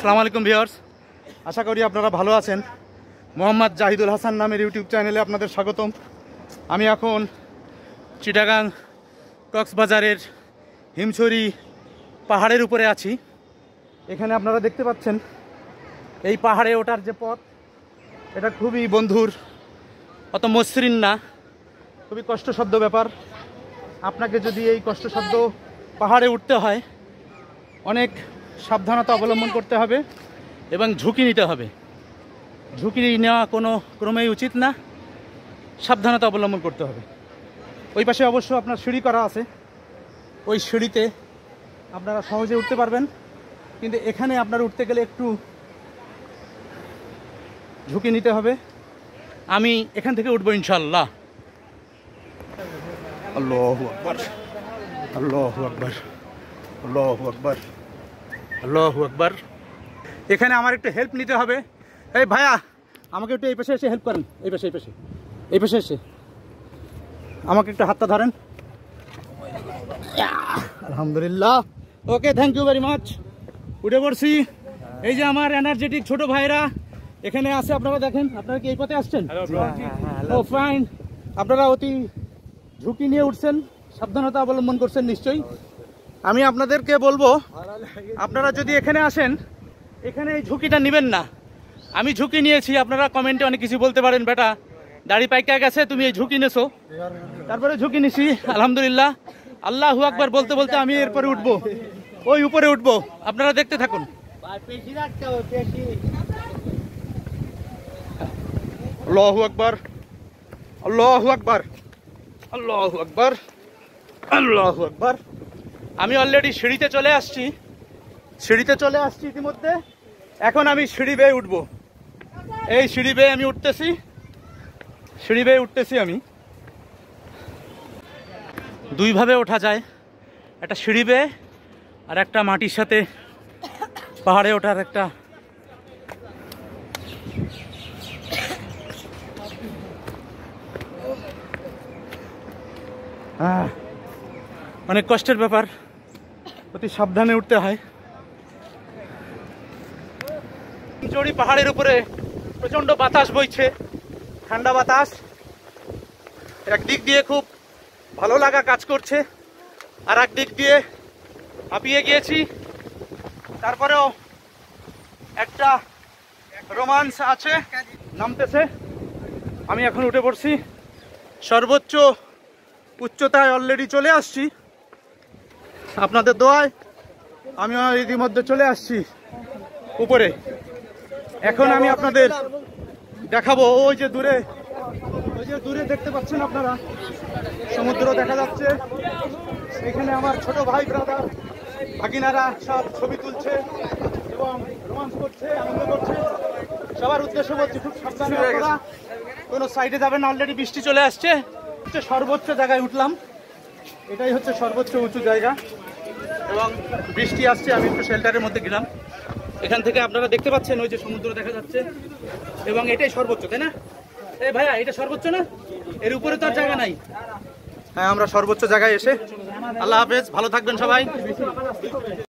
আসসালামু আলাইকুম ভিউয়ার্স, আশা করি আপনারা ভালো আছেন। মোহাম্মদ জাহিদুল হাসান নামের ইউটিউব চ্যানেলে আপনাদের স্বাগতম। আমি এখন চিটাগাং কক্সবাজারের হিমছড়ি পাহাড়ের উপরে আছি। এখানে আপনারা দেখতে পাচ্ছেন এই পাহাড়ে ওঠার যে পথ, এটা খুবই বন্ধুর অত মসৃণ না, খুবই কষ্টসাধ্য ব্যাপার। আপনাকে যদি এই কষ্টসাধ্য পাহাড়ে উঠতে হয়, অনেক সাবধানতা অবলম্বন করতে হবে এবং ঝুঁকি নিতে হবে। ঝুঁকি নেওয়া কোনো ক্রমেই উচিত না, সাবধানতা অবলম্বন করতে হবে। ওই পাশে অবশ্য আপনার সিঁড়ি করা আছে, ওই সিঁড়িতে আপনারা সহজে উঠতে পারবেন, কিন্তু এখানে আপনার উঠতে গেলে একটু ঝুঁকি নিতে হবে। আমি এখান থেকে উঠবো ইনশাআল্লাহ। আল্লাহু আকবার, আল্লাহু আকবার, আল্লাহু আকবার, আল্লাহু আকবার। এখানে আমার একটু হেল্প নিতে হবে। এই ভাইয়া, আমাকে একটু এই পাশে এসে হেল্প করেন। এই পাশে এসে আমাকে একটু হাতটা ধরেন। আলহামদুলিল্লাহ, ওকে, থ্যাংক ইউ ভেরি মাচ। উঠে পড়ছি। এই যে আমার এনার্জেটিক ছোট ভাইরা এখানে আছে, আপনারা দেখেন। আপনারা কি এই পথে আসছেন? ও ফাইন। আপনারা অতি ঝুঁকি নিয়ে উঠছেন, সাবধানতা অবলম্বন করছেন নিশ্চয়ই। আমি আপনাদেরকে বলবো, আপনারা যদি এখানে আসেন, এখানে এই ঝুঁকিটা নেবেন না। আমি ঝুঁকি নিয়েছি। আপনারা কমেন্টে অনেক কিছু বলতে পারেন, বেটা দাড়ি পাইকা গেছে, তুমি এই ঝুঁকি নেছো। তারপরে ঝুঁকি নিছি, আলহামদুলিল্লাহ। আল্লাহু আকবার বলতে বলতে আমি এরপরে উঠবো, ওই উপরে উঠবো। আপনারা দেখতে থাকুন। আল্লাহু আকবার, আল্লাহু আকবার, আল্লাহু আকবার, আল্লাহু আকবার। আমি অলরেডি সিঁড়িতে চলে আসছি ইতিমধ্যে। এখন আমি সিঁড়ি বেয়ে উঠবো। এই সিঁড়ি বেয়ে আমি উঠতেছি। আমি দুইভাবে ওঠা যায়, একটা সিঁড়ি বেয়ে আর একটা মাটির সাথে পাহাড়ে ওঠার একটা অনেক কষ্টের ব্যাপার, অতি সাবধানে উঠতে হয়। হিমছড়ি পাহাড়ের উপরে প্রচন্ড বাতাস বইছে, ঠান্ডা বাতাস। একদিক দিয়ে খুব ভালো লাগা কাজ করছে, আর একদিক দিয়ে হাঁপিয়ে গিয়েছি। তারপরেও একটা রোমান্স আছে, নামতেছে। আমি এখন উঠে পড়ছি। সর্বোচ্চ উচ্চতায় অলরেডি চলে আসছি। আপনাদের দোয়ায় আমি ইতিমধ্যে চলে আসছি উপরে। এখন আমি আপনাদের দেখাবো, ওই যে দূরে দেখতে পাচ্ছেন আপনারা, সমুদ্র দেখা যাচ্ছে। এখানে আমার ছোট ভাই ব্রাদার ভাগিনারা সব ছবি তুলছে এবং রোমান্স করছে, আনন্দ করছে। সবার উদ্দেশ্য বলছি, খুব সাবধানে আপনারা কোনো সাইডে যাবেন। অলরেডি বৃষ্টি চলে আসছে। সর্বোচ্চ জায়গায় উঠলাম, এটাই হচ্ছে সর্বোচ্চ উঁচু জায়গা এবং বৃষ্টি আসছে। আমি একটু শেল্টারের মধ্যে গেলাম। এখান থেকে আপনারা দেখতে পাচ্ছেন ওই যে সমুদ্র দেখা যাচ্ছে, এবং এটাই সর্বোচ্চ, তাই না? এই ভাইয়া, এটা সর্বোচ্চ না? এর উপরে তো আর জায়গা নাই। হ্যাঁ, আমরা সর্বোচ্চ জায়গায় এসে। আল্লাহ হাফেজ, ভালো থাকবেন সবাই।